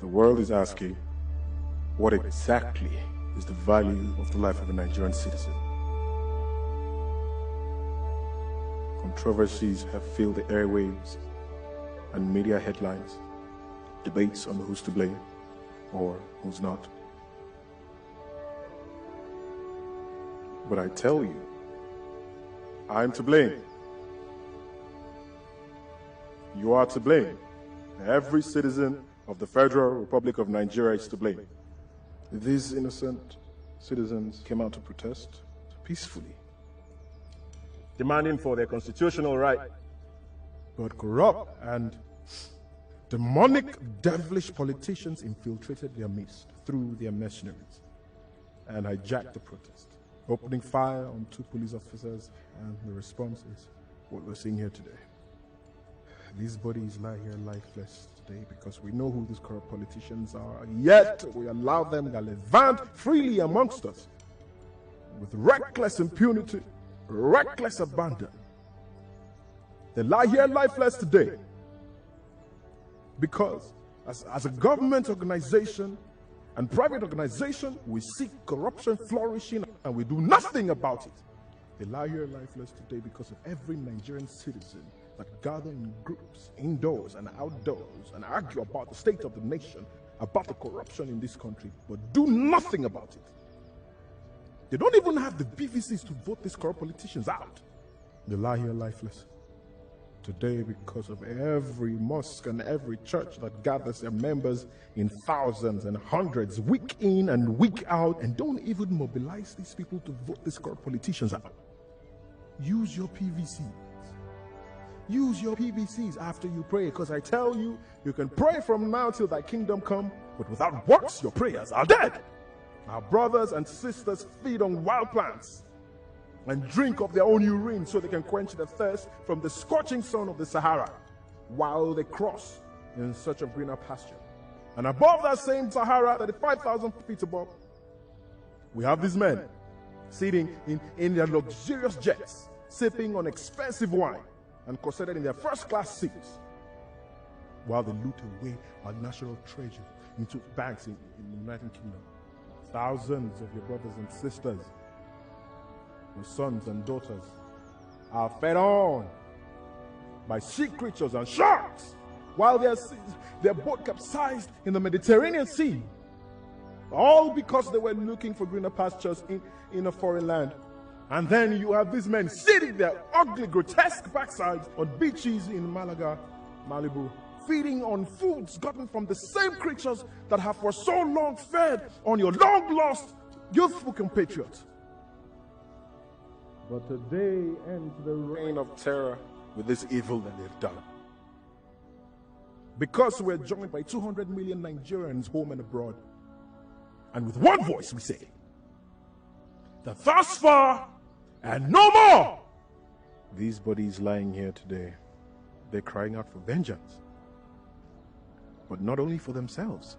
The world is asking, what exactly is the value of the life of a Nigerian citizen? Controversies have filled the airwaves and media headlines, debates on who's to blame or who's not. But I tell you, I'm to blame. You are to blame. Every citizen of the Federal Republic of Nigeria is to blame. These innocent citizens came out to protest peacefully, demanding for their constitutional right. But corrupt and demonic, devilish politicians infiltrated their midst through their mercenaries and hijacked the protest, opening fire on 2 police officers, and the response is what we're seeing here today. These bodies lie here lifeless today because we know who these corrupt politicians are, yet we allow them gallivant freely amongst us with reckless impunity, reckless abandon. They lie here lifeless today because as a government organization and private organization, we see corruption flourishing and we do nothing about it. They lie here lifeless today because of every Nigerian citizen that gather in groups, indoors and outdoors, and argue about the state of the nation, about the corruption in this country, but do nothing about it. They don't even have the BVCs to vote these corrupt politicians out. They lie here lifeless today because of every mosque and every church that gathers their members in thousands and hundreds, week in and week out, and don't even mobilize these people to vote these corrupt politicians out. Use your PVCs. Use your PVCs after you pray, because I tell you, you can pray from now till thy kingdom come, but without works, your prayers are dead. Our brothers and sisters feed on wild plants and drink of their own urine so they can quench their thirst from the scorching sun of the Sahara while they cross in search of greener pasture. And above that same Sahara, 35,000 feet above, we have these men sitting in their luxurious jets, sipping on expensive wine and corseted in their first-class seats, while they loot away our national treasure into banks in the United Kingdom. Thousands of your brothers and sisters, your sons and daughters, are fed on by sea creatures and sharks, while their boat capsized in the Mediterranean Sea, all because they were looking for greener pastures in a foreign land. And then you have these men sitting their ugly, grotesque backsides on beaches in Malaga, Malibu, feeding on foods gotten from the same creatures that have for so long fed on your long-lost, youthful compatriots. But today ends the reign of terror with this evil that they've done. Because we're joined by 200 million Nigerians home and abroad, and with one voice we say that thus far and no more. These bodies lying here today, they're crying out for vengeance. But not only for themselves.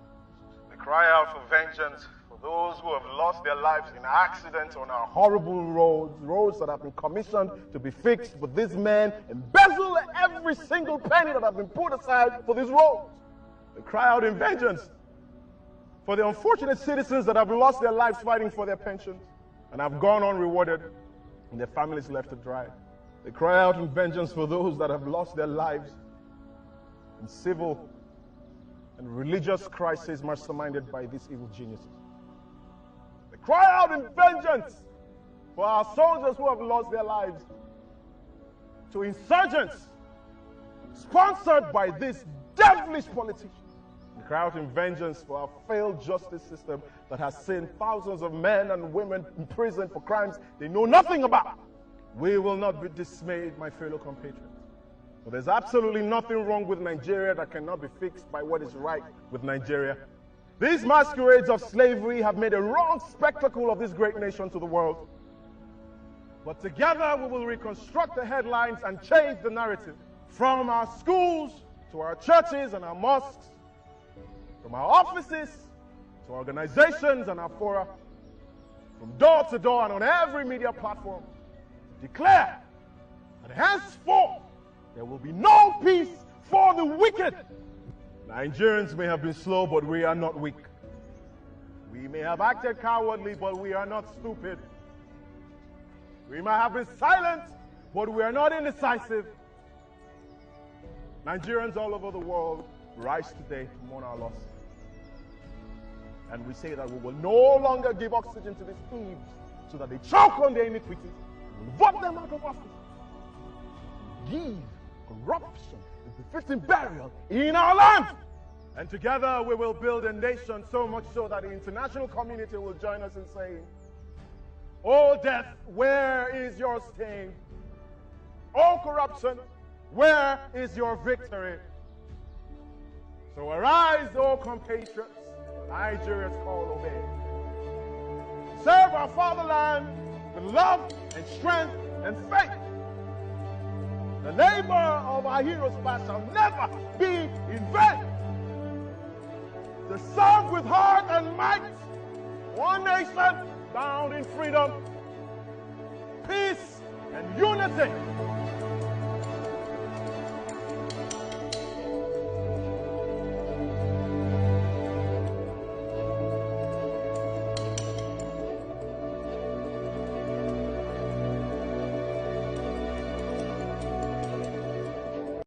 They cry out for vengeance for those who have lost their lives in accidents on our horrible roads that have been commissioned to be fixed, but these men embezzle every single penny that have been put aside for these roads. They cry out in vengeance for the unfortunate citizens that have lost their lives fighting for their pensions and have gone unrewarded and their families left to dry. They cry out in vengeance for those that have lost their lives in civil and religious crises masterminded by these evil geniuses. They cry out in vengeance for our soldiers who have lost their lives to insurgents sponsored by these devilish politicians. They cry out in vengeance for our failed justice system that has seen thousands of men and women in prison for crimes they know nothing about. We will not be dismayed, my fellow compatriots. But there's absolutely nothing wrong with Nigeria that cannot be fixed by what is right with Nigeria. These masquerades of slavery have made a wrong spectacle of this great nation to the world. But together we will reconstruct the headlines and change the narrative. From our schools to our churches and our mosques, from our offices to organizations and our fora, from door to door and on every media platform, declare that henceforth there will be no peace for the wicked. Nigerians may have been slow, but we are not weak. We may have acted cowardly, but we are not stupid. We might have been silent, but we are not indecisive. Nigerians all over the world rise today to mourn our loss. And we say that we will no longer give oxygen to these thieves so that they choke on their iniquities. We'll vote them out of office. Give corruption the befitting burial in our land. And together we will build a nation, so much so that the international community will join us in saying, "O death, where is your sting? O corruption, where is your victory?" So arise, O compatriots, Nigeria's call obey. Serve our fatherland with love and strength and faith. The labor of our heroes past shall never be in vain. To serve with heart and might, one nation bound in freedom, peace and unity.